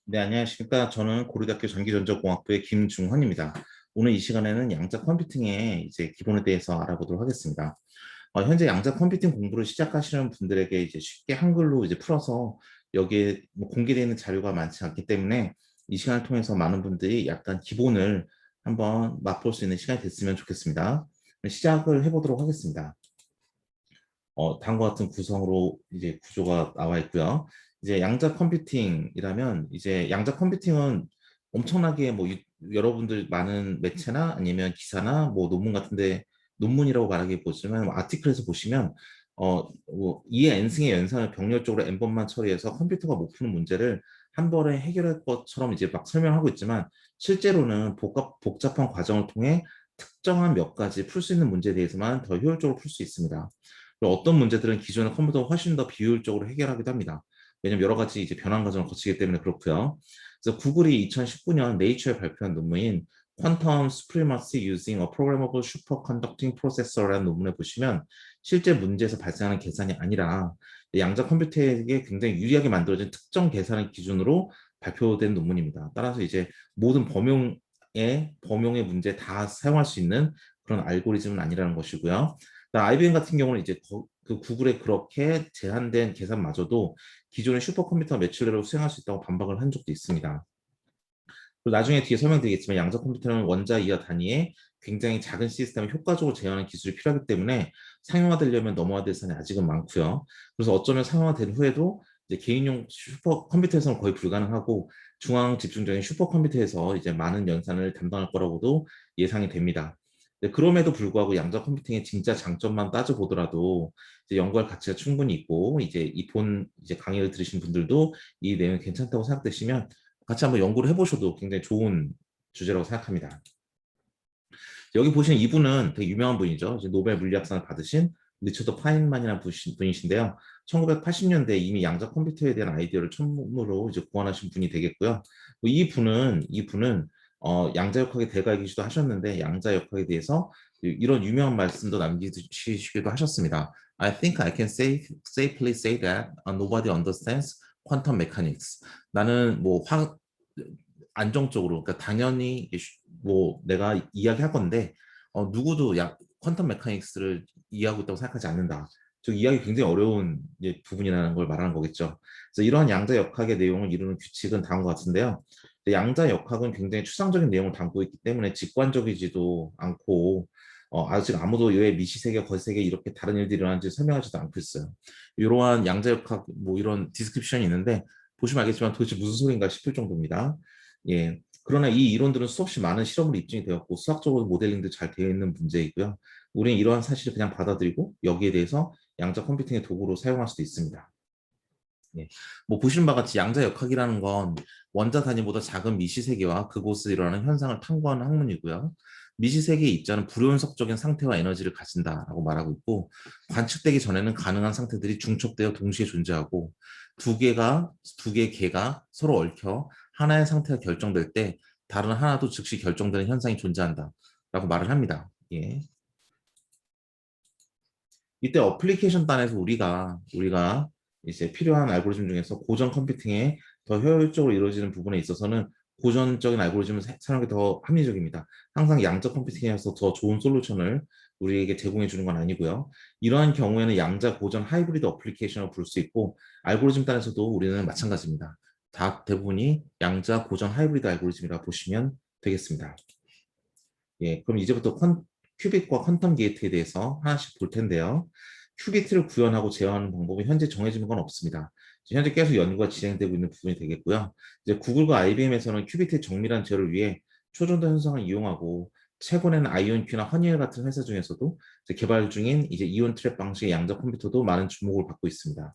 네, 안녕하십니까. 저는 고려대학교 전기전자공학부의 김중헌입니다. 오늘 이 시간에는 양자 컴퓨팅의 이제 기본에 대해서 알아보도록 하겠습니다. 현재 양자 컴퓨팅 공부를 시작하시는 분들에게 이제 쉽게 한글로 이제 풀어서 여기에 뭐 공개되어 있는 자료가 많지 않기 때문에 이 시간을 통해서 많은 분들이 약간 기본을 한번 맛볼 수 있는 시간이 됐으면 좋겠습니다. 시작을 해보도록 하겠습니다. 다음과 같은 구성으로 이제 구조가 나와 있고요. 이제 양자 컴퓨팅이라면 이제 양자 컴퓨팅은 엄청나게 뭐 여러분들 많은 매체나 아니면 기사나 뭐 논문 같은데 논문이라고 말하기 보지만 뭐 아티클에서 보시면 뭐 2의 n승의 연산을 병렬적으로 n번만 처리해서 컴퓨터가 못 푸는 문제를 한 번에 해결할 것처럼 이제 막 설명하고 있지만 실제로는 복잡한 과정을 통해 특정한 몇 가지 풀 수 있는 문제에 대해서만 더 효율적으로 풀 수 있습니다. 그리고 어떤 문제들은 기존의 컴퓨터가 훨씬 더 비효율적으로 해결하기도 합니다. 왜냐하면 여러 가지 이제 변환 과정을 거치기 때문에 그렇고요. 그래서 구글이 2019년 네이처에 발표한 논문인 Quantum Supremacy Using a Programmable Superconducting Processor라는 논문에 보시면 실제 문제에서 발생하는 계산이 아니라 양자 컴퓨터에게 굉장히 유리하게 만들어진 특정 계산을 기준으로 발표된 논문입니다. 따라서 이제 모든 범용의 문제 다 사용할 수 있는 그런 알고리즘은 아니라는 것이고요. IBM 같은 경우는 이제 그 구글에 그렇게 제한된 계산마저도 기존의 슈퍼컴퓨터 매출내로 수행할 수 있다고 반박을 한 적도 있습니다. 그리고 나중에 뒤에 설명드리겠지만 양자 컴퓨터는 원자 이하 단위의 굉장히 작은 시스템을 효과적으로 제어하는 기술이 필요하기 때문에 상용화되려면 넘어야 될 산이 아직은 많고요. 그래서 어쩌면 상용화된 후에도 이제 개인용 슈퍼컴퓨터에서는 거의 불가능하고 중앙 집중적인 슈퍼컴퓨터에서 이제 많은 연산을 담당할 거라고도 예상이 됩니다. 그럼에도 불구하고 양자 컴퓨팅의 진짜 장점만 따져보더라도 이제 연구할 가치가 충분히 있고 이제 이제 강의를 들으신 분들도 이 내용이 괜찮다고 생각되시면 같이 한번 연구를 해보셔도 굉장히 좋은 주제라고 생각합니다. 여기 보시는 이분은 되게 유명한 분이죠. 노벨 물리학상을 받으신 리처드 파인만이라는 분이신데요. 1980년대에 이미 양자 컴퓨터에 대한 아이디어를 처음으로 이제 고안하신 분이 되겠고요. 이 분은 양자역학의 대가이기도 하셨는데 양자역학에 대해서 이런 유명한 말씀도 남기시기도 하셨습니다. I think I can safely say that nobody understands quantum mechanics. 나는 뭐 안정적으로, 그러니까 당연히 뭐 내가 이야기할 건데 누구도 퀀텀 메카닉스를 이해하고 있다고 생각하지 않는다. 즉 이해하기 굉장히 어려운 부분이라는 걸 말하는 거겠죠. 그래서 이러한 양자 역학의 내용을 이루는 규칙은 다음과 같은데요. 양자 역학은 굉장히 추상적인 내용을 담고 있기 때문에 직관적이지도 않고 아직 아무도 왜 미시세계, 거세계 이렇게 다른 일들이 일어나는지 설명하지도 않고 있어요. 이러한 양자 역학 뭐 이런 디스크립션이 있는데 보시면 알겠지만 도대체 무슨 소린가 싶을 정도입니다. 예. 그러나 이 이론들은 수없이 많은 실험으로 입증이 되었고 수학적으로 모델링도 잘 되어 있는 문제이고요. 우리는 이러한 사실을 그냥 받아들이고 여기에 대해서 양자 컴퓨팅의 도구로 사용할 수도 있습니다. 예. 뭐 보시는 바와 같이 양자 역학이라는 건 원자 단위보다 작은 미시세계와 그곳에 일어나는 현상을 탐구하는 학문이고요. 미시세계의 입자는 불연속적인 상태와 에너지를 가진다라고 말하고 있고 관측되기 전에는 가능한 상태들이 중첩되어 동시에 존재하고 두 개의 개가 서로 얽혀 하나의 상태가 결정될 때 다른 하나도 즉시 결정되는 현상이 존재한다라고 말을 합니다. 예. 이때 어플리케이션 단에서 우리가 이제 필요한 알고리즘 중에서 고전 컴퓨팅에 더 효율적으로 이루어지는 부분에 있어서는 고전적인 알고리즘을 사용하는 게 더 합리적입니다. 항상 양자 컴퓨팅에서 더 좋은 솔루션을 우리에게 제공해 주는 건 아니고요. 이러한 경우에는 양자 고전 하이브리드 어플리케이션을 부를 수 있고 알고리즘 단에서도 우리는 마찬가지입니다. 대부분이 양자 고전 하이브리드 알고리즘이라 보시면 되겠습니다. 예, 그럼 이제부터 큐빗과 퀀텀 게이트에 대해서 하나씩 볼 텐데요. 큐비트를 구현하고 제어하는 방법은 현재 정해진 건 없습니다. 현재 계속 연구가 진행되고 있는 부분이 되겠고요. 이제 구글과 IBM에서는 큐비트의 정밀한 제어를 위해 초전도 현상을 이용하고 최근에는 아이온큐나 허니엘 같은 회사 중에서도 개발 중인 이제 이온 트랩 방식의 양자 컴퓨터도 많은 주목을 받고 있습니다.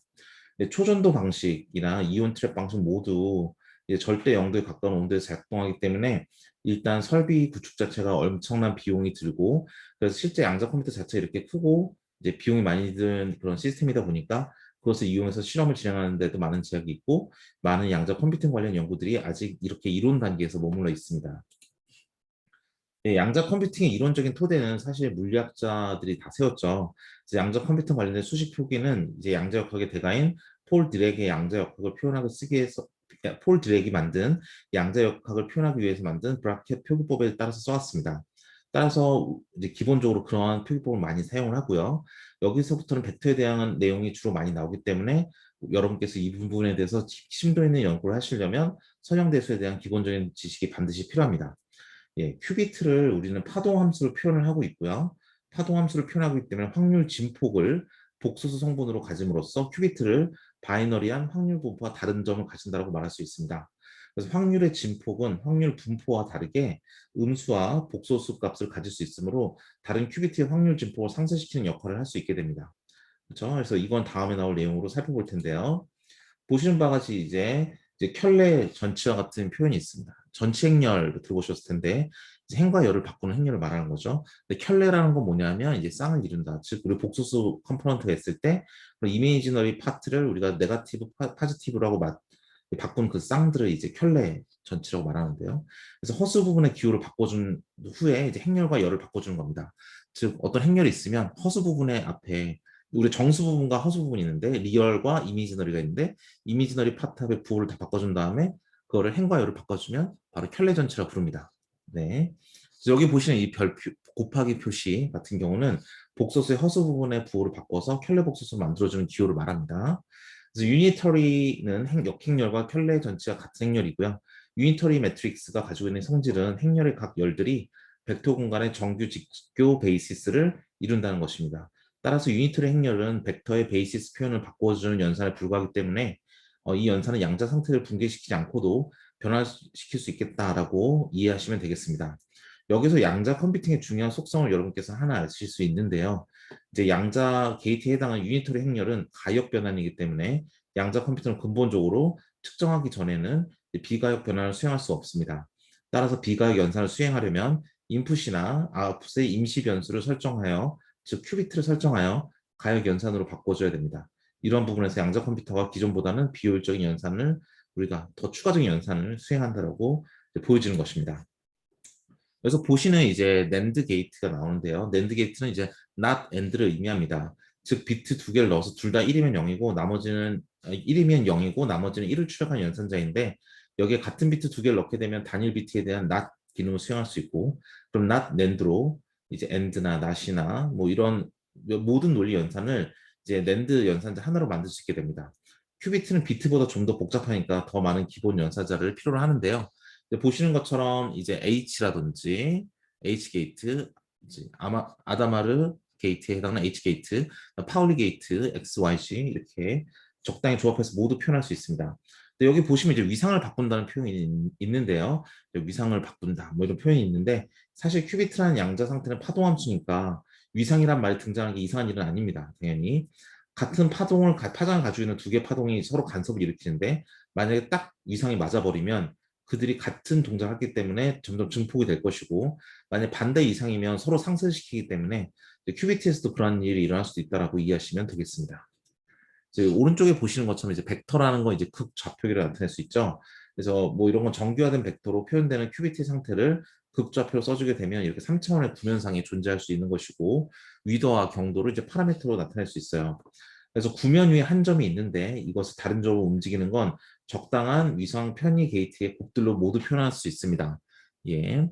초전도 방식이나 이온 트랩 방식 모두 이제 절대 영도에 가까운 온도에서 작동하기 때문에 일단 설비 구축 자체가 엄청난 비용이 들고 그래서 실제 양자 컴퓨터 자체 이렇게 크고 이제 비용이 많이 드는 그런 시스템이다 보니까 그것을 이용해서 실험을 진행하는 데도 많은 제약이 있고 많은 양자 컴퓨팅 관련 연구들이 아직 이렇게 이론 단계에서 머물러 있습니다. 네, 양자 컴퓨팅의 이론적인 토대는 사실 물리학자들이 다 세웠죠. 양자 컴퓨팅 관련된 수식 표기는 이제 양자 역학의 대가인 폴 디렉의 양자 역학을 폴 드렉이 만든 양자역학을 표현하기 위해서 만든 브라켓 표기법에 따라서 써왔습니다. 따라서 이제 기본적으로 그러한 표기법을 많이 사용을 하고요. 여기서부터는 벡터에 대한 내용이 주로 많이 나오기 때문에 여러분께서 이 부분에 대해서 심도 있는 연구를 하시려면 선형대수에 대한 기본적인 지식이 반드시 필요합니다. 예, 큐비트를 우리는 파동함수로 표현을 하고 있고요. 파동함수를 표현하기 때문에 확률 진폭을 복소수 성분으로 가짐으로써 큐비트를 바이너리한 확률 분포와 다른 점을 가진다고 말할 수 있습니다. 그래서 확률의 진폭은 확률 분포와 다르게 음수와 복소수 값을 가질 수 있으므로 다른 큐비트의 확률 진폭을 상쇄시키는 역할을 할 수 있게 됩니다. 그렇죠? 그래서 이건 다음에 나올 내용으로 살펴볼 텐데요. 보시는 바와 같이 이제 켤레 전치와 같은 표현이 있습니다. 전치 행렬을 들어보셨을 텐데 이제 행과 열을 바꾸는 행렬을 말하는 거죠. 근데 켤레라는 건 뭐냐면 이제 쌍을 이룬다. 즉 우리 복소수 컴포넌트가 있을 때 이미지너리 파트를 우리가 네거티브 파지티브라고 바꾼 그 쌍들을 이제 켤레 전치라고 말하는데요. 그래서 허수 부분의 기호를 바꿔준 후에 이제 행렬과 열을 바꿔주는 겁니다. 즉 어떤 행렬이 있으면 허수 부분의 앞에 우리 정수 부분과 허수 부분이 있는데 리얼과 이미지너리가 있는데 이미지너리 파트의 부호를 다 바꿔준 다음에 그거를 행과 열을 바꿔주면 바로 켤레 전치라 부릅니다. 네. 여기 보시는 이 별 곱하기 표시 같은 경우는 복소수의 허수 부분의 부호를 바꿔서 켤레 복소수를 만들어주는 기호를 말합니다. 그래서 유니터리는 역행열과 켤레 전치가 같은 행열이고요. 유니터리 매트릭스가 가지고 있는 성질은 행열의 각 열들이 벡터 공간의 정규 직교 베이시스를 이룬다는 것입니다. 따라서 유니터리 행렬은 벡터의 베이시스 표현을 바꿔주는 연산에 불과하기 때문에 이 연산은 양자 상태를 붕괴시키지 않고도 변화시킬 수 있겠다라고 이해하시면 되겠습니다. 여기서 양자 컴퓨팅의 중요한 속성을 여러분께서 하나 아실 수 있는데요. 이제 양자 게이트에 해당하는 유니터리 행렬은 가역 변환이기 때문에 양자 컴퓨터는 근본적으로 측정하기 전에는 비가역 변환을 수행할 수 없습니다. 따라서 비가역 연산을 수행하려면 인풋이나 아웃풋의 임시 변수를 설정하여 즉 큐비트를 설정하여 가역 연산으로 바꿔줘야 됩니다. 이런 부분에서 양자 컴퓨터가 기존보다는 비효율적인 연산을 우리가 더 추가적인 연산을 수행한다라고 보여지는 것입니다. 그래서 보시는 이제 낸드 게이트가 나오는데요. 낸드 게이트는 이제 not and를 의미합니다. 즉 비트 두 개를 넣어서 둘 다 1이면 0이고 나머지는 1이면 0이고 나머지는 1을 추적한 연산자인데 여기에 같은 비트 두 개를 넣게 되면 단일 비트에 대한 not 기능을 수행할 수 있고 그럼 not nand로 이제 and나 not이나 뭐 이런 모든 논리 연산을 이제 낸드 연산자 하나로 만들 수 있게 됩니다. 큐비트는 비트보다 좀 더 복잡하니까 더 많은 기본 연산자를 필요로 하는데요. 보시는 것처럼 이제 H라든지 H 게이트, 아다마르 게이트에 해당하는 H 게이트, 파울리 게이트, X, Y, Z 이렇게 적당히 조합해서 모두 표현할 수 있습니다. 근데 여기 보시면 이제 위상을 바꾼다는 표현이 있는데요. 위상을 바꾼다 뭐 이런 표현이 있는데 사실 큐비트라는 양자 상태는 파동함수니까 위상이란 말이 등장하는 게 이상한 일은 아닙니다. 당연히 같은 파장을 가지고 있는 두 개의 파동이 서로 간섭을 일으키는데 만약에 딱 위상이 맞아버리면 그들이 같은 동작을 했기 때문에 점점 증폭이 될 것이고 만약 반대 이상이면 서로 상쇄시키기 때문에 큐비트에서도 그런 일이 일어날 수도 있다라고 이해하시면 되겠습니다. 이제 오른쪽에 보시는 것처럼 이제 벡터라는 건 이제 극좌표기를 나타낼 수 있죠. 그래서 뭐 이런 건 정교화된 벡터로 표현되는 큐비트 상태를 극좌표로 써주게 되면 이렇게 3차원의 구면상이 존재할 수 있는 것이고 위도와 경도를 이제 파라미터로 나타낼 수 있어요. 그래서 구면 위에 한 점이 있는데 이것을 다른 점으로 움직이는 건 적당한 위상 편의 게이트의 곱들로 모두 표현할 수 있습니다. 예.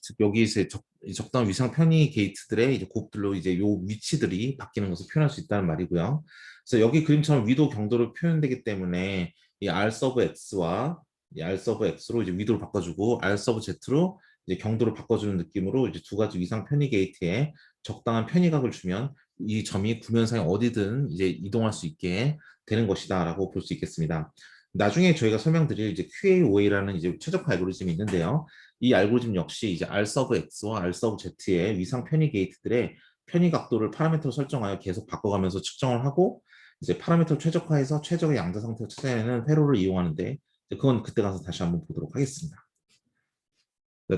즉 여기 이제 적당한 위상 편의 게이트들의 이제 곱들로 이제 요 위치들이 바뀌는 것을 표현할 수 있다는 말이고요. 그래서 여기 그림처럼 위도 경도로 표현되기 때문에 이 R 서브 X와 이 R 서브 X로 이제 위도를 바꿔주고 R 서브 Z로 이제 경도를 바꿔주는 느낌으로 이제 두 가지 위상 편의 게이트에 적당한 편의각을 주면 이 점이 구면상에 어디든 이제 이동할 수 있게 되는 것이다라고 볼 수 있겠습니다. 나중에 저희가 설명드릴 이제 QAOA라는 이제 최적화 알고리즘이 있는데요. 이 알고리즘 역시 이제 R 서브 X와 R 서브 Z의 위상 편의 게이트들의 편의 각도를 파라미터로 설정하여 계속 바꿔가면서 측정을 하고 이제 파라미터를 최적화해서 최적의 양자 상태를 찾아내는 회로를 이용하는데 그건 그때 가서 다시 한번 보도록 하겠습니다.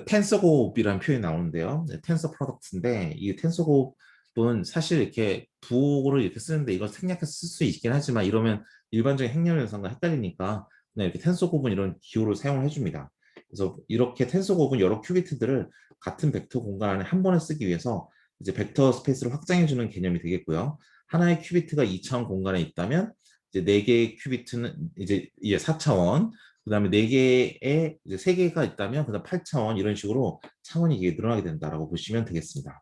텐서곱이라는 표현이 나오는데요. 텐서 프로덕트인데 이 텐서곱은 사실 이렇게 부호를 이렇게 쓰는데 이걸 생략해서 쓸 수 있긴 하지만 이러면 일반적인 행렬 연산과 헷갈리니까 그냥 이렇게 텐서곱은 이런 기호를 사용을 해줍니다. 그래서 이렇게 텐서곱은 여러 큐비트들을 같은 벡터 공간 안에 한 번에 쓰기 위해서 이제 벡터 스페이스를 확장해주는 개념이 되겠고요. 하나의 큐비트가 2차원 공간에 있다면 이제 4개의 큐비트는 이제 4차원, 그다음에 4개의 이제 3개가 있다면 그다음 8차원 이런 식으로 차원이 이게 늘어나게 된다라고 보시면 되겠습니다.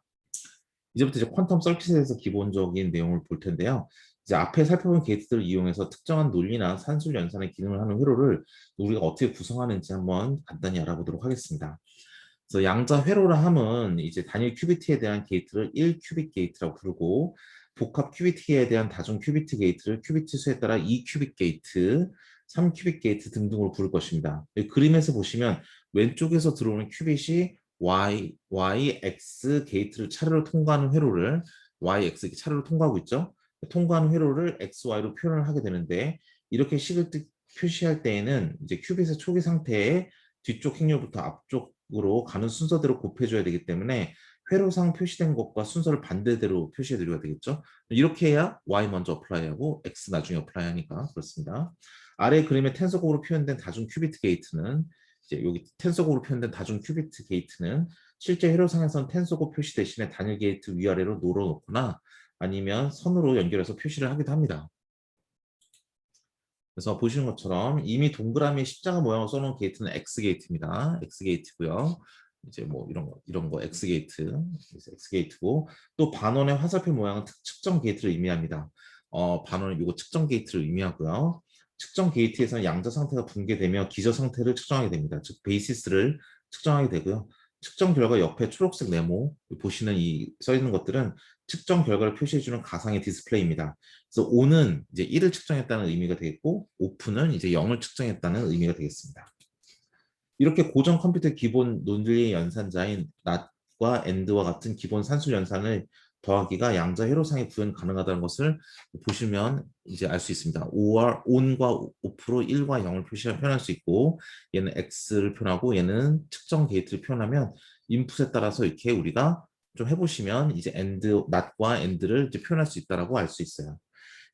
이제부터 이제 퀀텀 서킷에 대해서 기본적인 내용을 볼 텐데요. 이제 앞에 살펴본 게이트들을 이용해서 특정한 논리나 산술 연산의 기능을 하는 회로를 우리가 어떻게 구성하는지 한번 간단히 알아보도록 하겠습니다. 그래서 양자 회로라 함은 이제 단일 큐비트에 대한 게이트를 1큐빗 게이트라고 부르고 복합 큐비트에 대한 다중 큐비트 게이트를 큐비트 수에 따라 2큐빗 게이트, 3큐빗 게이트 등등으로 부를 것입니다. 그림에서 보시면 왼쪽에서 들어오는 큐빗이 X 게이트를 차례로 통과하는 회로를 X 차례로 통과하고 있죠. 통과하는 회로를 XY로 표현을 하게 되는데 이렇게 식을 표시할 때에는 이제 큐빗의 초기 상태에 뒤쪽 행렬부터 앞쪽으로 가는 순서대로 곱해줘야 되기 때문에 회로상 표시된 것과 순서를 반대대로 표시해드려야 되겠죠. 이렇게 해야 Y 먼저 어플라이하고 X 나중에 어플라이하니까 그렇습니다. 아래 그림의 텐서곡으로 표현된 다중 큐비트 게이트는 이제 여기 텐서곡으로 표현된 다중 큐비트 게이트는 실제 회로상에선 텐서곡 표시 대신에 단일 게이트 위아래로 놓거나 아니면 선으로 연결해서 표시를 하기도 합니다. 그래서 보시는 것처럼 이미 동그라미 십자가 모양을 써놓은 게이트는 X 게이트입니다. X 게이트고요. 이제 뭐 이런 거 X 게이트, X 게이트고 또 반원의 화살표 모양은 측정 게이트를 의미합니다. 반원은 이거 측정 게이트를 의미하고요. 측정 게이트에서는 양자 상태가 붕괴되며 기저 상태를 측정하게 됩니다. 즉 베이시스를 측정하게 되고요. 측정 결과 옆에 초록색 네모 보시는 이 써 있는 것들은 측정 결과를 표시해주는 가상의 디스플레이입니다. 그래서 O는 이제 1을 측정했다는 의미가 되겠고 오프는 이제 0을 측정했다는 의미가 되겠습니다. 이렇게 고정 컴퓨터의 기본 논리의 연산자인 not과 and와 같은 기본 산술 연산을 더하기가 양자 회로상에 구현 가능하다는 것을 보시면 이제 알 수 있습니다. on과 off로 1과 0을 표현할 수 있고 얘는 x를 표현하고 얘는 측정 게이트를 표현하면 인풋에 따라서 이렇게 우리가 좀 해보시면 이제 not과 and를 이제 표현할 수 있다라고 알 수 있어요.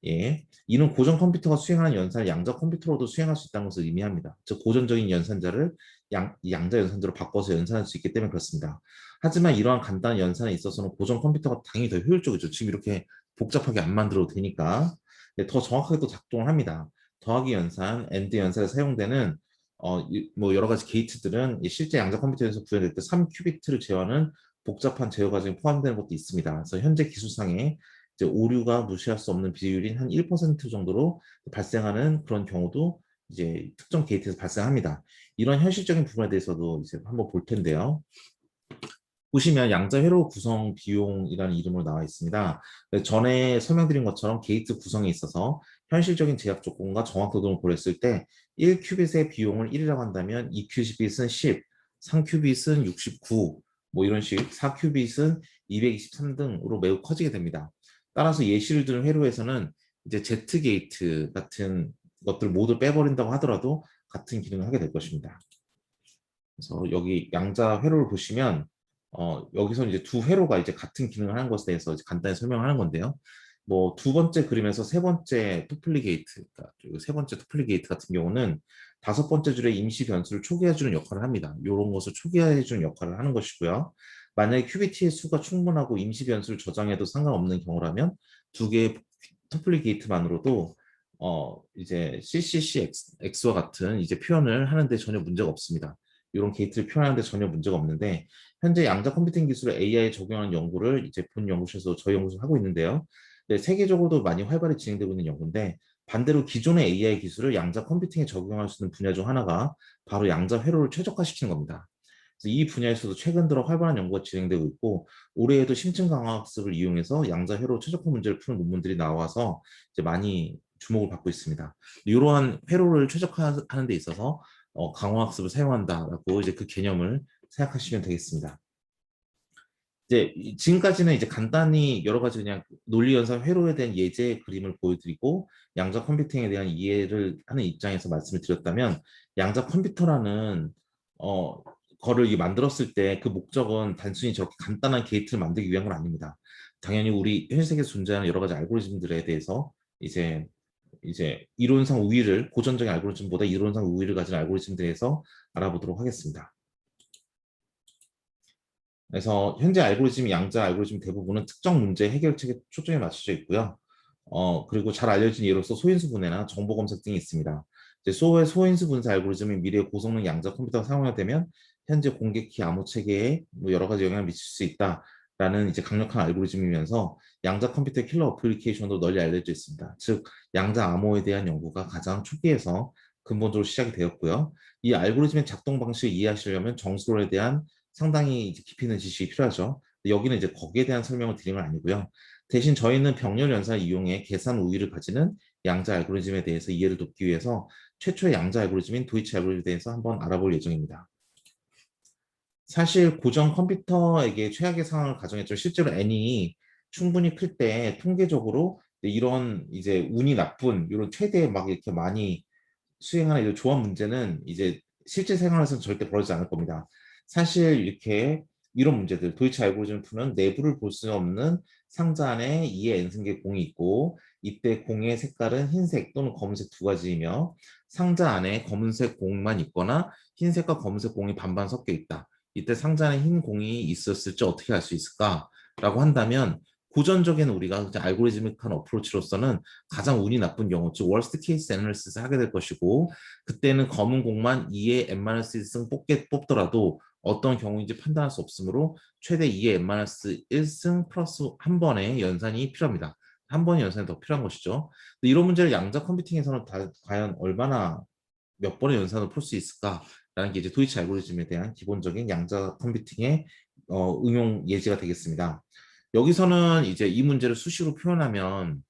예, 이는 고전 컴퓨터가 수행하는 연산을 양자 컴퓨터로도 수행할 수 있다는 것을 의미합니다. 즉 고전적인 연산자를 양자 연산자로 바꿔서 연산할 수 있기 때문에 그렇습니다. 하지만 이러한 간단한 연산에 있어서는 고전 컴퓨터가 당연히 더 효율적이죠. 지금 이렇게 복잡하게 안 만들어도 되니까 더 정확하게 또 작동을 합니다. 더하기 연산, AND 연산에 사용되는 뭐 여러 가지 게이트들은 실제 양자 컴퓨터에서 구현될 때 3큐비트를 제어하는 복잡한 제어 과정이 포함되는 것도 있습니다. 그래서 현재 기술상에 이제 오류가 무시할 수 없는 비율인 한 1% 정도로 발생하는 그런 경우도 이제 특정 게이트에서 발생합니다. 이런 현실적인 부분에 대해서도 이제 한번 볼 텐데요. 보시면 양자 회로 구성 비용이라는 이름으로 나와 있습니다. 전에 설명드린 것처럼 게이트 구성에 있어서 현실적인 제약 조건과 정확도 등을 고려했을 때 1큐빗의 비용을 1이라고 한다면 2큐빗은 10, 3큐빗은 69, 뭐 이런 식, 4큐빗은 223 등으로 매우 커지게 됩니다. 따라서 예시를 든 회로에서는 이제 Z 게이트 같은 것들 모두 빼버린다고 하더라도 같은 기능을 하게 될 것입니다. 그래서 여기 양자 회로를 보시면 여기서 이제 두 회로가 이제 같은 기능을 하는 것에 대해서 간단히 설명하는 건데요. 뭐 두 번째 그림에서 세 번째 토플리 게이트, 그러니까 세 번째 토플리 게이트 같은 경우는 다섯 번째 줄의 임시 변수를 초기화해주는 역할을 합니다. 이런 것을 초기화해주는 역할을 하는 것이고요. 만약에 큐비티의 수가 충분하고 임시 변수를 저장해도 상관없는 경우라면 두 개의 토플리 게이트만으로도 이제 CCCX와 같은 이제 표현을 하는데 전혀 문제가 없습니다. 이런 게이트를 표현하는데 전혀 문제가 없는데 현재 양자 컴퓨팅 기술을 AI에 적용하는 연구를 이제 본 연구소에서 저희 연구소에서 하고 있는데요. 네, 세계적으로도 많이 활발히 진행되고 있는 연구인데 반대로 기존의 AI 기술을 양자 컴퓨팅에 적용할 수 있는 분야 중 하나가 바로 양자 회로를 최적화시키는 겁니다. 그래서 이 분야에서도 최근 들어 활발한 연구가 진행되고 있고 올해에도 심층 강화 학습을 이용해서 양자 회로 최적화 문제를 푸는 논문들이 나와서 이제 많이 주목을 받고 있습니다. 이러한 회로를 최적화하는 데 있어서 강화학습을 사용한다라고 이제 그 개념을 생각하시면 되겠습니다. 이제 지금까지는 이제 간단히 여러 가지 그냥 논리 연산 회로에 대한 예제 그림을 보여드리고 양자 컴퓨팅에 대한 이해를 하는 입장에서 말씀을 드렸다면 양자 컴퓨터라는 거를 만들었을 때 그 목적은 단순히 저렇게 간단한 게이트를 만들기 위한 건 아닙니다. 당연히 우리 현 세계에 존재하는 여러 가지 알고리즘들에 대해서 이제 이론상 우위를 고전적인 알고리즘보다 이론상 우위를 가진 알고리즘들에서 알아보도록 하겠습니다. 그래서 현재 알고리즘 양자 알고리즘 대부분은 특정 문제 해결책에 초점이 맞춰져 있고요. 그리고 잘 알려진 예로서 소인수 분해나 정보 검색 등이 있습니다. 이제 소의 소인수 분쇄 알고리즘이 미래의 고성능 양자 컴퓨터가 사용되면 현재 공개키 암호 체계에 뭐 여러 가지 영향을 미칠 수 있다라는 이제 강력한 알고리즘이면서 양자 컴퓨터의 킬러 어플리케이션도 널리 알려져 있습니다. 즉 양자 암호에 대한 연구가 가장 초기에서 근본적으로 시작이 되었고요. 이 알고리즘의 작동 방식을 이해하시려면 정수론에 대한 상당히 이제 깊이 있는 지식이 필요하죠. 여기는 이제 거기에 대한 설명을 드리는 건 아니고요. 대신 저희는 병렬 연산을 이용해 계산 우위를 가지는 양자 알고리즘에 대해서 이해를 돕기 위해서 최초의 양자 알고리즘인 도이치 알고리즘에 대해서 한번 알아볼 예정입니다. 사실 고전 컴퓨터에게 최악의 상황을 가정했죠. 실제로 n이 충분히 클 때 통계적으로 이런 이제 운이 나쁜 이런 최대 막 이렇게 많이 수행하는 이런 조합 문제는 이제 실제 생활에서는 절대 벌어지지 않을 겁니다. 사실 이렇게 이런 문제들, 도이치 알고리즘을 푸는 내부를 볼 수 없는 상자 안에 2의 n승계 공이 있고 이때 공의 색깔은 흰색 또는 검은색 두 가지이며 상자 안에 검은색 공만 있거나 흰색과 검은색 공이 반반 섞여 있다. 이때 상자 안에 흰 공이 있었을지 어떻게 알 수 있을까라고 한다면 고전적인 우리가 알고리즘ικ한 어프로치로서는 가장 운이 나쁜 경우, 즉 월스트 케이스 애널리시스를 하게 될 것이고 그때는 검은 공만 2의 n-1승 뽑더라도 어떤 경우인지 판단할 수 없으므로 최대 2의 n-1승 플러스 한 번의 연산이 필요합니다. 한 번의 연산이 더 필요한 것이죠. 이런 문제를 양자 컴퓨팅에서는 과연 얼마나 몇 번의 연산을 풀 수 있을까라는 게 이제 도이치 알고리즘에 대한 기본적인 양자 컴퓨팅의 응용 예지가 되겠습니다. 여기서는 이제 이 문제를 수식으로 표현하면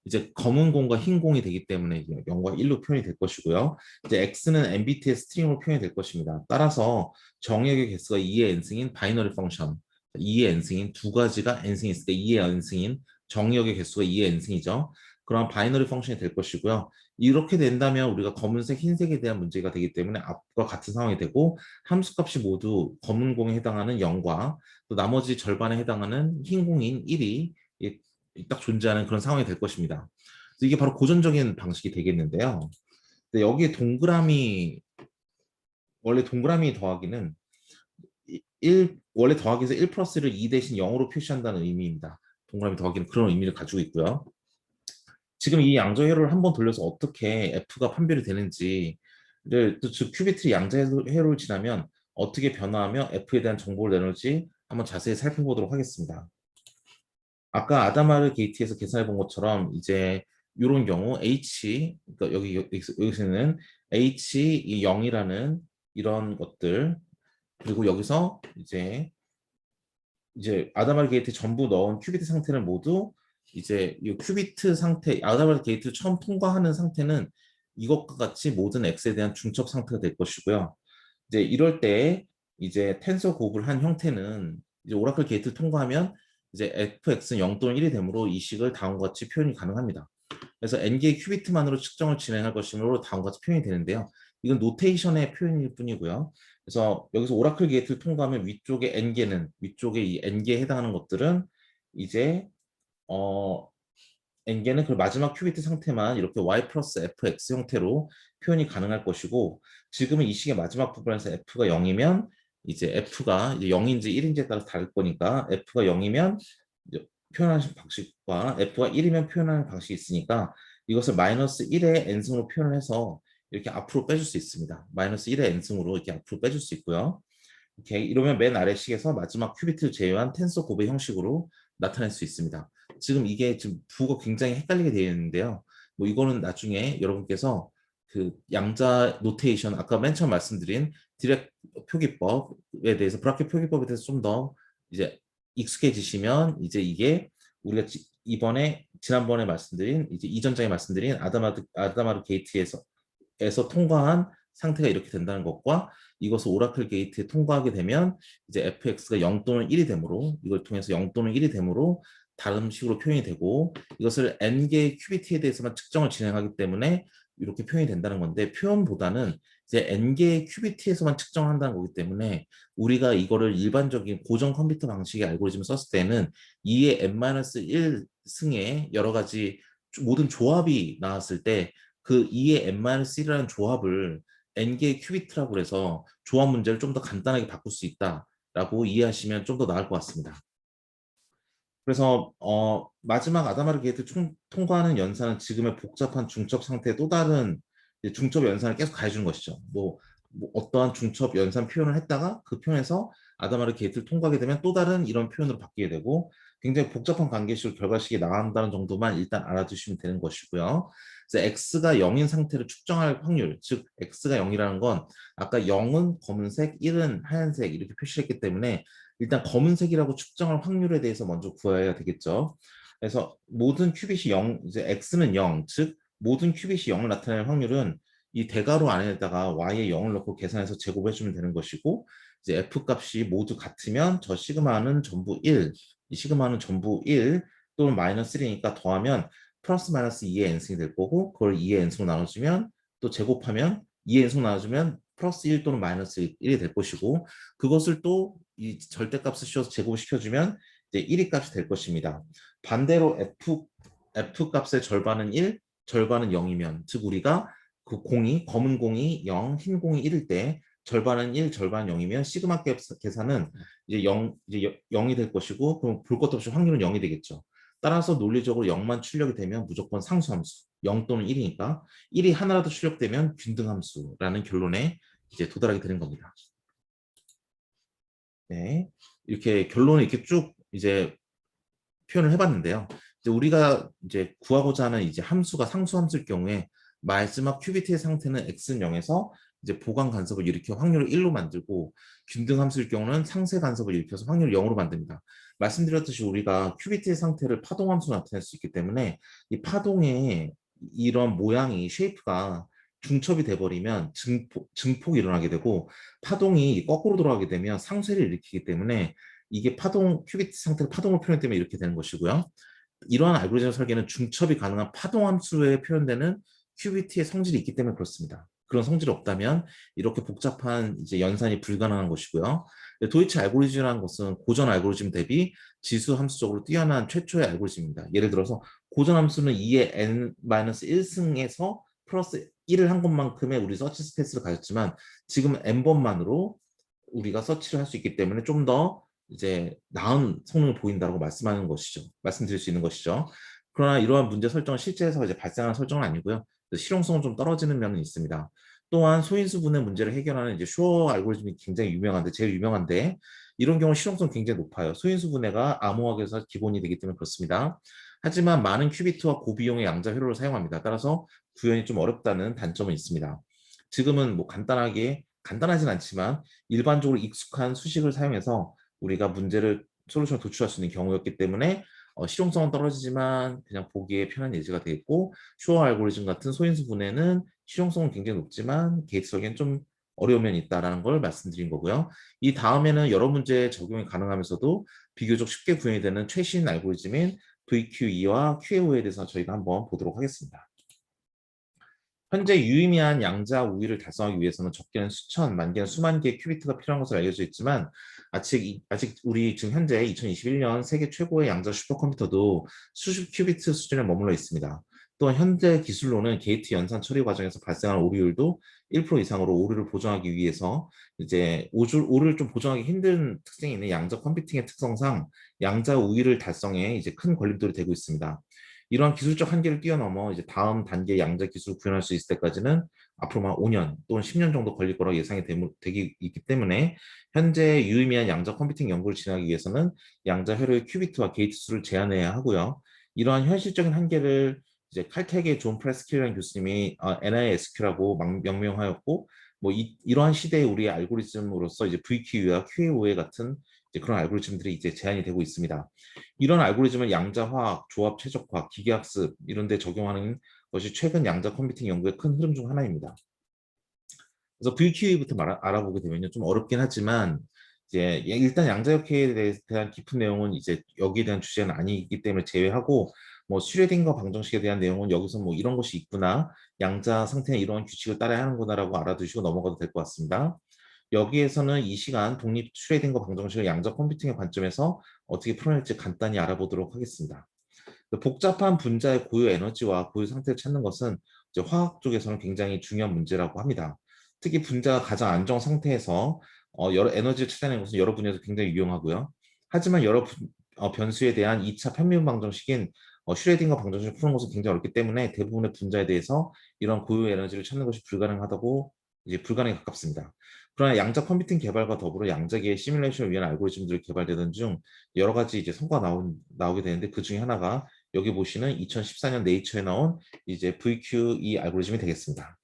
이제 검은 공과 흰 공이 되기 때문에 0과 1로 표현이 될 것이고요. 이제 x는 mbt의 스트링으로 표현이 될 것입니다. 따라서 정의역의 개수가 2의 n승인 바이너리 펑션, 2의 n승인 두 가지가 n승이 있을 때 2의 n승인 정의역의 개수가 2의 n승이죠. 그런 바이너리 펑션이 될 것이고요. 이렇게 된다면 우리가 검은색, 흰색에 대한 문제가 되기 때문에 앞과 같은 상황이 되고 함수값이 모두 검은 공에 해당하는 0과 또 나머지 절반에 해당하는 흰 공인 1이 딱 존재하는 그런 상황이 될 것입니다. 이게 바로 고전적인 방식이 되겠는데요. 근데 여기에 동그라미 원래 동그라미 더하기는 1 원래 더하기에서 1 플러스를 2 대신 0으로 표시한다는 의미입니다. 동그라미 더하기는 그런 의미를 가지고 있고요. 지금 이 양자회로를 한번 돌려서 어떻게 F가 판별이 되는지를 즉 큐비트리 양자회로를 지나면 어떻게 변화하며 F에 대한 정보를 내놓을지 한번 자세히 살펴보도록 하겠습니다. 아까 아다마르 게이트에서 계산해 본 것처럼 이제 이런 경우 그러니까 여기서는 H 이 0이라는 이런 것들 그리고 여기서 이제 아다마르 게이트 전부 넣은 큐비트 상태는 모두 이제 이 큐비트 상태 아다마르 게이트 처음 통과하는 상태는 이것과 같이 모든 x에 대한 중첩 상태가 될 것이고요. 이제 이럴 때 이제 텐서 곱을 한 형태는 이제 오라클 게이트를 통과하면 이제 fx는 0 또는 1이 되므로 이 식을 다음과 같이 표현이 가능합니다. 그래서 n개의 큐비트만으로 측정을 진행할 것이므로 다음과 같이 표현이 되는데요. 이건 노테이션의 표현일 뿐이고요. 그래서 여기서 오라클 게이트를 통과하면 위쪽에 이 n개에 해당하는 것들은 이제 어 n개는 그 마지막 큐비트 상태만 이렇게 y 플러스 fx 형태로 표현이 가능할 것이고 지금은 이 식의 마지막 부분에서 f가 0이면 이제 f가 이제 0인지 1인지에 따라서 다를 거니까 f가 0이면 표현하는 방식과 f가 1이면 표현하는 방식이 있으니까 이것을 마이너스 1의 n승으로 표현을 해서 이렇게 앞으로 빼줄 수 있습니다. 마이너스 1의 n승으로 이렇게 앞으로 빼줄 수 있고요. 이렇게 이러면 맨 아래 식에서 마지막 큐비트를 제외한 텐서 곱의 형식으로 나타낼 수 있습니다. 지금 이게 지금 부호가 굉장히 헷갈리게 되어 있는데요. 뭐 이거는 나중에 여러분께서 그 양자 노테이션 아까 맨 처음 말씀드린 디렉 표기법에 대해서 브라켓 표기법에 대해서 좀 더 이제 익숙해지시면 이제 이게 우리가 이번에 지난번에 말씀드린 이제 이전 장에 말씀드린 아다마르 게이트에서 통과한 상태가 이렇게 된다는 것과 이것을 오라클 게이트에 통과하게 되면 이제 fx가 0 또는 1이 되므로 이걸 통해서 0 또는 1이 되므로 다른 식으로 표현이 되고 이것을 n개의 큐비트에 대해서만 측정을 진행하기 때문에 이렇게 표현이 된다는 건데 표현보다는 이제 n개의 큐비트에서만 측정한다는 거기 때문에 우리가 이거를 일반적인 고정 컴퓨터 방식의 알고리즘을 썼을 때는 2의 n-1 승의 여러 가지 모든 조합이 나왔을 때 그 2의 n-1이라는 조합을 n개의 큐비트라고 해서 조합 문제를 좀 더 간단하게 바꿀 수 있다라고 이해하시면 좀 더 나을 것 같습니다. 그래서 마지막 아다마르 게이트 통과하는 연산은 지금의 복잡한 중첩 상태의 또 다른 이제 중첩 연산을 계속 가해주는 것이죠. 뭐 어떠한 중첩 연산 표현을 했다가 그 표현에서 아다마르 게이트를 통과하게 되면 또 다른 이런 표현으로 바뀌게 되고 굉장히 복잡한 관계식으로 결과식이 나간다는 정도만 일단 알아두시면 되는 것이고요. 그래서 x가 0인 상태를 측정할 확률, 즉 x가 0이라는 건 아까 0은 검은색, 1은 하얀색 이렇게 표시했기 때문에 일단 검은색이라고 측정할 확률에 대해서 먼저 구해야 되겠죠. 그래서 모든 큐빗이 0, 이제 x는 0, 즉 모든 큐빗이 0을 나타낼 확률은 이 대괄호 안에다가 y에 0을 넣고 계산해서 제곱해 주면 되는 것이고 이제 f 값이 모두 같으면 저 시그마는 전부 1, 이 시그마는 전부 1 또는 마이너스 1이니까 더하면 플러스 마이너스 2의 n승이 될 거고 그걸 2의 n승으로 나눠주면 또 제곱하면 2의 n승으로 나눠주면 플러스 1 또는 마이너스 1이 될 것이고 그것을 또 이 절대값을 씌워서 제곱시켜주면 이제 1이 값이 될 것입니다. 반대로 f 값의 절반은 1, 절반은 0이면 즉 우리가 그 공이 검은 공이 0, 흰 공이 1일 때 절반은 1, 절반 0이면 시그마 계산은 이제 0, 이제 0이 될 것이고 그럼 볼 것도 없이 확률은 0이 되겠죠. 따라서 논리적으로 0만 출력이 되면 무조건 상수함수, 0 또는 1이니까 1이 하나라도 출력되면 균등함수라는 결론에 이제 도달하게 되는 겁니다. 네, 이렇게 결론을 이렇게 쭉 이제 표현을 해봤는데요. 이제 우리가 이제 구하고자 하는 이제 함수가 상수함수일 경우에 마지막 큐비트의 상태는 x는 0에서 이제 보강 간섭을 일으켜 확률을 1로 만들고 균등 함수일 경우는 상쇄 간섭을 일으켜서 확률을 0으로 만듭니다. 말씀드렸듯이 우리가 큐비트의 상태를 파동 함수로 나타낼 수 있기 때문에 이 파동의 이런 모양이 쉐이프가 중첩이 돼버리면 증폭이 일어나게 되고 파동이 거꾸로 돌아가게 되면 상쇄를 일으키기 때문에 이게 파동 큐비트 상태로 파동을 표현 때문에 이렇게 되는 것이고요. 이러한 알고리즘 설계는 중첩이 가능한 파동 함수에 표현되는 큐비트의 성질이 있기 때문에 그렇습니다. 그런 성질이 없다면 이렇게 복잡한 이제 연산이 불가능한 것이고요. 도이치 알고리즘이라는 것은 고전 알고리즘 대비 지수 함수적으로 뛰어난 최초의 알고리즘입니다. 예를 들어서 고전 함수는 2의 n-1승에서 플러스 1을 한 것만큼의 우리 서치 스페이스를 가졌지만 지금 n번만으로 우리가 서치를 할 수 있기 때문에 좀 더 이제 나은 성능을 보인다고 말씀하는 것이죠. 말씀드릴 수 있는 것이죠. 그러나 이러한 문제 설정은 실제에서 이제 발생하는 설정은 아니고요. 실용성은 좀 떨어지는 면은 있습니다. 또한 소인수분해 문제를 해결하는 이제 슈어 알고리즘이 굉장히 유명한데 제일 유명한데 이런 경우 실용성 굉장히 높아요. 소인수분해가 암호학에서 기본이 되기 때문에 그렇습니다. 하지만 많은 큐비트와 고비용의 양자 회로를 사용합니다. 따라서 구현이 좀 어렵다는 단점은 있습니다. 지금은 뭐 간단하진 않지만 일반적으로 익숙한 수식을 사용해서 우리가 문제를 솔루션을 도출할 수 있는 경우였기 때문에 실용성은 떨어지지만 그냥 보기에 편한 예제가 되겠고 슈어 알고리즘 같은 소인수 분해는 실용성은 굉장히 높지만 게이트 설계는 좀 어려운 면이 있다는 걸 말씀드린 거고요. 이 다음에는 여러 문제에 적용이 가능하면서도 비교적 쉽게 구현이 되는 최신 알고리즘인 VQE와 QAO에 대해서 저희가 한번 보도록 하겠습니다. 현재 유의미한 양자 우위를 달성하기 위해서는 적게는 수천, 만개는 수만 개의 큐비트가 필요한 것으로 알려져 있지만 아직 우리 지금 현재 2021년 세계 최고의 양자 슈퍼컴퓨터도 수십 큐비트 수준에 머물러 있습니다. 또한 현재 기술로는 게이트 연산 처리 과정에서 발생하는 오류율도 1% 이상으로 오류를 보정하기 위해서 이제 오류를 좀 보정하기 힘든 특징이 있는 양자 컴퓨팅의 특성상 양자 우위를 달성에 이제 큰 걸림돌이 되고 있습니다. 이러한 기술적 한계를 뛰어넘어 이제 다음 단계 양자 기술을 구현할 수 있을 때까지는 앞으로만 5년 또는 10년 정도 걸릴 거라고 예상이 되기 있기 때문에 현재 유의미한 양자 컴퓨팅 연구를 진행하기 위해서는 양자 회로의 큐비트와 게이트 수를 제한해야 하고요. 이러한 현실적인 한계를 이제 칼텍의 존 프레스킬이라는 교수님이 NISQ라고 명명하였고 뭐 이러한 시대에 우리의 알고리즘으로서 이제 VQ와 QAOA 같은 이제 그런 알고리즘들이 이제 제한이 되고 있습니다. 이런 알고리즘을 양자화학, 조합 최적화, 기계학습 이런 데 적용하는 것이 최근 양자 컴퓨팅 연구의 큰 흐름 중 하나입니다. 그래서 VQA부터 알아보게 되면요. 좀 어렵긴 하지만 이제 일단 양자역학에 대한 깊은 내용은 이제 여기에 대한 주제는 아니기 때문에 제외하고 뭐 슈레딩거 방정식에 대한 내용은 여기서 뭐 이런 것이 있구나. 양자 상태는 이런 규칙을 따라야 하는구나라고 알아두시고 넘어가도 될 것 같습니다. 여기에서는 이 시간 독립 슈레딩거 방정식을 양자 컴퓨팅의 관점에서 어떻게 풀어낼지 간단히 알아보도록 하겠습니다. 복잡한 분자의 고유 에너지와 고유 상태를 찾는 것은 이제 화학 쪽에서는 굉장히 중요한 문제라고 합니다. 특히 분자가 가장 안정 상태에서 여러 에너지를 찾아내는 것은 여러 분야에서 굉장히 유용하고요. 하지만 여러 변수에 대한 2차 편미분 방정식인 슈레딩거 방정식을 푸는 것은 굉장히 어렵기 때문에 대부분의 분자에 대해서 이런 고유 에너지를 찾는 것이 불가능하다고 이제 불가능에 가깝습니다. 그러나 양자 컴퓨팅 개발과 더불어 양자계의 시뮬레이션을 위한 알고리즘들이 개발되던 중 여러 가지 이제 성과가 나오게 되는데 그 중에 하나가 여기 보시는 2014년 네이처에 나온 이제 VQE 알고리즘이 되겠습니다.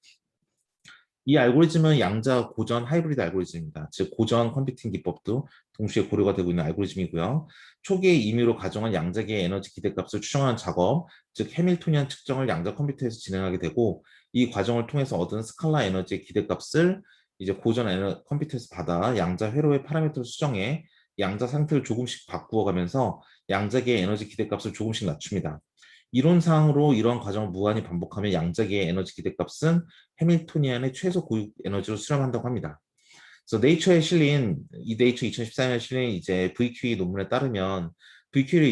이 알고리즘은 양자 고전 하이브리드 알고리즘입니다. 즉 고전 컴퓨팅 기법도 동시에 고려가 되고 있는 알고리즘이고요. 초기의 임의로 가정한 양자계의 에너지 기대값을 추정하는 작업, 즉 해밀토니안 측정을 양자 컴퓨터에서 진행하게 되고 이 과정을 통해서 얻은 스칼라 에너지의 기대값을 이제 고전 컴퓨터에서 받아 양자 회로의 파라미터를 수정해 양자 상태를 조금씩 바꾸어가면서 양자계의 에너지 기대값을 조금씩 낮춥니다. 이론상으로 이러한 과정을 무한히 반복하면 양자계의 에너지 기대값은 해밀토니안의 최소 고유 에너지로 수렴한다고 합니다. 그래서 네이처에 실린 이 네이처 2014년에 실린 이제 VQE 논문에 따르면 VQE를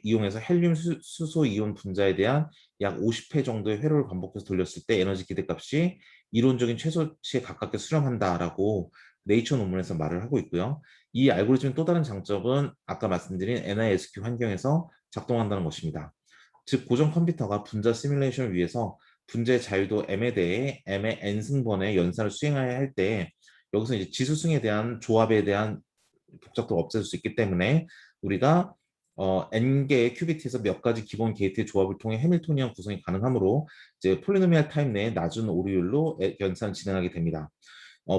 이용해서 헬륨 수소 이온 분자에 대한 약 50회 정도의 회로를 반복해서 돌렸을 때 에너지 기대값이 이론적인 최소치에 가깝게 수렴한다라고 네이처 논문에서 말을 하고 있고요. 이 알고리즘의 또 다른 장점은 아까 말씀드린 NISQ 환경에서 작동한다는 것입니다. 즉 고전 컴퓨터가 분자 시뮬레이션을 위해서 분자의 자유도 m에 대해 m의 n승번의 연산을 수행해야 할 때 여기서 이제 지수승에 대한 조합에 대한 복잡도를 없앨 수 있기 때문에 우리가 n개의 큐비트에서 몇 가지 기본 게이트의 조합을 통해 해밀토니안 구성이 가능하므로 이제 폴리노미얼 타임 내에 낮은 오류율로 연산을 진행하게 됩니다.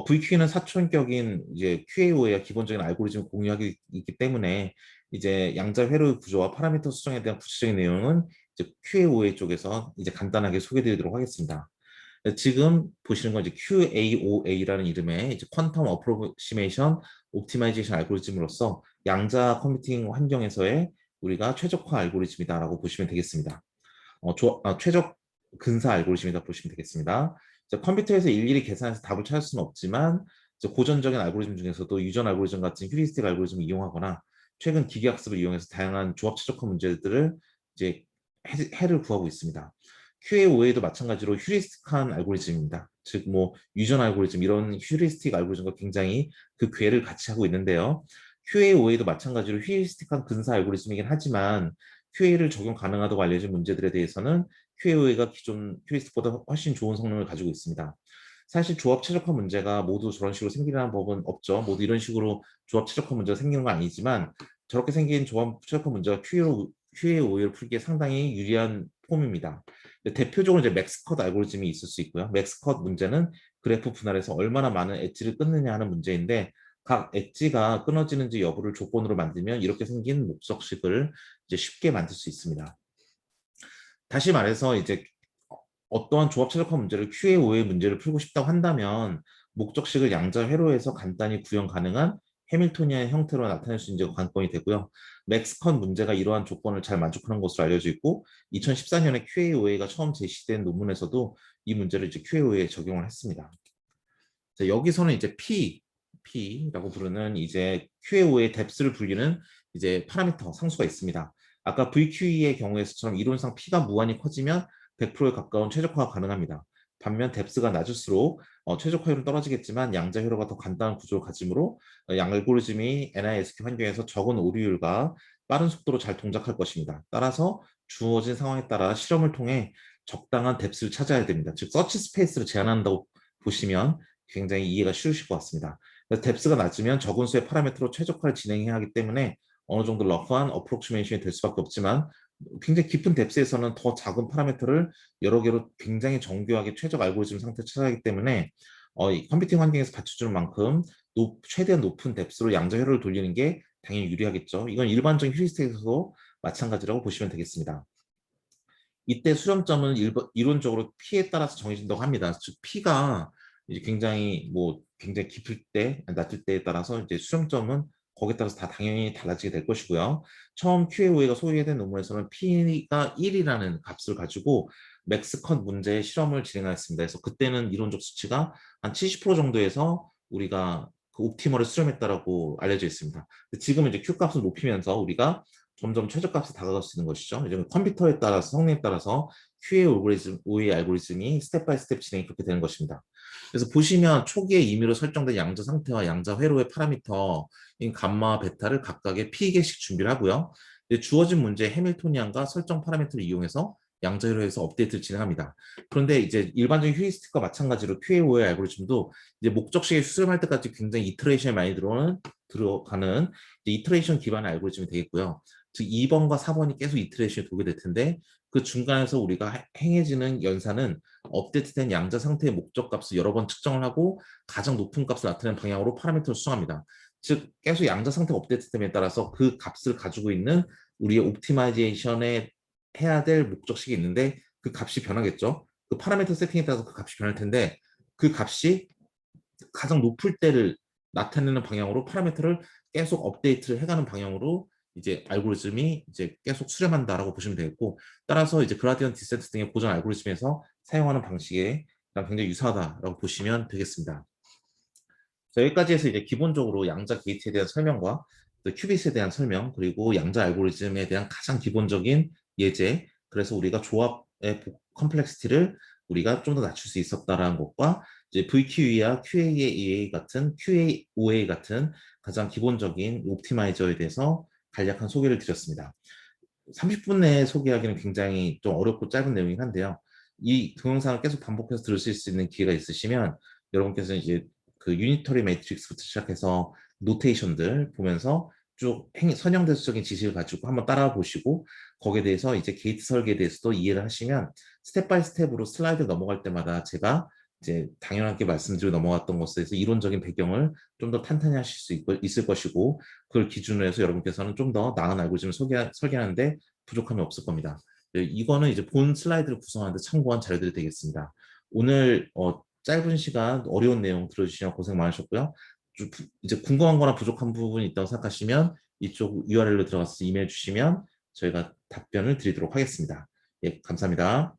VQ는 사촌격인 이제 QAOA 기본적인 알고리즘을 공유하고 있기 때문에 이제 양자 회로의 구조와 파라미터 수정에 대한 구체적인 내용은 이제 QAOA 쪽에서 이제 간단하게 소개드리도록 하겠습니다. 지금 보시는 건 이제 QAOA라는 이름의 이제 퀀텀 어프로시메이션 옵티마이제이션 알고리즘으로서 양자 컴퓨팅 환경에서의 우리가 최적화 알고리즘이다라고 보시면 되겠습니다. 최적 근사 알고리즘이다 보시면 되겠습니다. 컴퓨터에서 일일이 계산해서 답을 찾을 수는 없지만 고전적인 알고리즘 중에서도 유전 알고리즘 같은 휴리스틱 알고리즘을 이용하거나 최근 기계학습을 이용해서 다양한 조합 최적화 문제들을 이제 해를 구하고 있습니다. QA5A도 마찬가지로 휴리스틱한 알고리즘입니다. 즉, 뭐 유전 알고리즘 이런 휴리스틱 알고리즘과 굉장히 그 궤를 같이 하고 있는데요. QA5A도 마찬가지로 휴리스틱한 근사 알고리즘이긴 하지만 QA를 적용 가능하다고 알려진 문제들에 대해서는 QA가 기존 휴리스틱보다 훨씬 좋은 성능을 가지고 있습니다. 사실 조합 최적화 문제가 모두 저런 식으로 생기라는 법은 없죠. 모두 이런 식으로 조합 최적화 문제가 생기는 건 아니지만 저렇게 생긴 조합 최적화 문제가 QA5를 풀기에 상당히 유리한 폼입니다. 대표적으로 이제 맥스컷 알고리즘이 있을 수 있고요. 맥스컷 문제는 그래프 분할에서 얼마나 많은 엣지를 끊느냐 하는 문제인데 각 엣지가 끊어지는지 여부를 조건으로 만들면 이렇게 생긴 목적식을 이제 쉽게 만들 수 있습니다. 다시 말해서 이제 어떠한 조합 최적화 문제를 QA5의 문제를 풀고 싶다고 한다면 목적식을 양자 회로에서 간단히 구현 가능한 해밀토니안 형태로 나타낼 수 있는 관건이 되고요. 맥스컨 문제가 이러한 조건을 잘 만족하는 것으로 알려져 있고 2014년에 QA5A가 처음 제시된 논문에서도 이 문제를 이제 QA5A에 적용을 했습니다. 자, 여기서는 이제 P라고 부르는 이제 QA5의 뎁스를 불리는 이제 파라미터 상수가 있습니다. 아까 VQE의 경우에서처럼 이론상 P가 무한히 커지면 100%에 가까운 최적화가 가능합니다. 반면 뎁스가 낮을수록 최적화율은 떨어지겠지만 양자 회로가 더 간단한 구조를 가지므로 양 알고리즘이 NISQ 환경에서 적은 오류율과 빠른 속도로 잘 동작할 것입니다. 따라서 주어진 상황에 따라 실험을 통해 적당한 뎁스를 찾아야 됩니다. 즉 서치 스페이스를 제한한다고 보시면 굉장히 이해가 쉬우실 것 같습니다. 뎁스가 낮으면 적은 수의 파라미터로 최적화를 진행해야 하기 때문에 어느 정도 러프한 어프로크시메이션이 될 수밖에 없지만 굉장히 깊은 뎁스에서는 더 작은 파라미터를 여러 개로 굉장히 정교하게 최적 알고리즘 상태를 찾아야 하기 때문에 이 컴퓨팅 환경에서 받쳐주는 만큼 최대한 높은 뎁스로 양자 회로를 돌리는 게 당연히 유리하겠죠. 이건 일반적인 휴리스틱에서도 마찬가지라고 보시면 되겠습니다. 이때 수렴점은 이론적으로 P에 따라서 정해진다고 합니다. 즉 P가 이제 굉장히 깊을 때, 낮을 때에 따라서 이제 수렴점은 거기에 따라서 다 당연히 달라지게 될 것이고요. 처음 QAOA가 소개된 논문에서는 P가 1이라는 값을 가지고 맥스컷 문제의 실험을 진행하였습니다. 그래서 그때는 이론적 수치가 한 70% 정도에서 우리가 그 옵티머를 수렴했다라고 알려져 있습니다. 지금 이제 Q 값을 높이면서 우리가 점점 최저값에 다가갈 수 있는 것이죠. 이제 컴퓨터에 따라서 성능에 따라서 QA 알고리즘이 스텝 바이 스텝 진행이 그렇게 되는 것입니다. 그래서 보시면 초기에 임의로 설정된 양자 상태와 양자 회로의 파라미터인 감마와 베타를 각각의 P개씩 준비를 하고요. 이제 주어진 문제 해밀토니안과 설정 파라미터를 이용해서 양자 회로에서 업데이트를 진행합니다. 그런데 이제 일반적인 휴리스틱과 마찬가지로 QA/OA 알고리즘도 이제 목적식에 수렴할 때까지 굉장히 이터레이션이 많이 들어가는 이터레이션 기반의 알고리즘이 되겠고요. 즉 2번과 4번이 계속 이터레이션이 돌게 될 텐데 그 중간에서 우리가 행해지는 연산은 업데이트된 양자 상태의 목적값을 여러 번 측정을 하고 가장 높은 값을 나타내는 방향으로 파라미터를 수정합니다. 즉 계속 양자 상태가 업데이트됨에 따라서 그 값을 가지고 있는 우리의 옵티마이제이션에 해야 될 목적식이 있는데 그 값이 변하겠죠. 그 파라미터 세팅에 따라서 그 값이 변할 텐데 그 값이 가장 높을 때를 나타내는 방향으로 파라미터를 계속 업데이트를 해가는 방향으로 이제 알고리즘이 이제 계속 수렴한다라고 보시면 되겠고, 따라서 이제 그라디언트 디센트 등의 고전 알고리즘에서 사용하는 방식에 굉장히 유사하다라고 보시면 되겠습니다. 자, 여기까지 해서 이제 기본적으로 양자 게이트에 대한 설명과 또 큐빗에 대한 설명, 그리고 양자 알고리즘에 대한 가장 기본적인 예제, 그래서 우리가 조합의 컴플렉시티를 우리가 좀 더 낮출 수 있었다라는 것과 이제 VQE와 QAA 같은 QA/OA 같은 가장 기본적인 옵티마이저에 대해서 간략한 소개를 드렸습니다. 30분 내에 소개하기는 굉장히 좀 어렵고 짧은 내용이긴 한데요. 이 동영상을 계속 반복해서 들으실 수 있는 기회가 있으시면 여러분께서 이제 그 유니터리 매트릭스부터 시작해서 노테이션들 보면서 쭉 선형대수적인 지식을 가지고 한번 따라 보시고 거기에 대해서 이제 게이트 설계에 대해서도 이해를 하시면 스텝 바이 스텝으로 슬라이드 넘어갈 때마다 제가 이제 당연하게 말씀드리고 넘어갔던 것에 대해서 이론적인 배경을 좀 더 탄탄히 하실 수 있을 것이고 그걸 기준으로 해서 여러분께서는 좀 더 나은 알고리즘을 설계하는데 부족함이 없을 겁니다. 이거는 이제 본 슬라이드를 구성하는데 참고한 자료들이 되겠습니다. 오늘 짧은 시간 어려운 내용 들어주시면 고생 많으셨고요. 이제 궁금한 거나 부족한 부분이 있다고 생각하시면 이쪽 URL로 들어가서 이메일 주시면 저희가 답변을 드리도록 하겠습니다. 예, 감사합니다.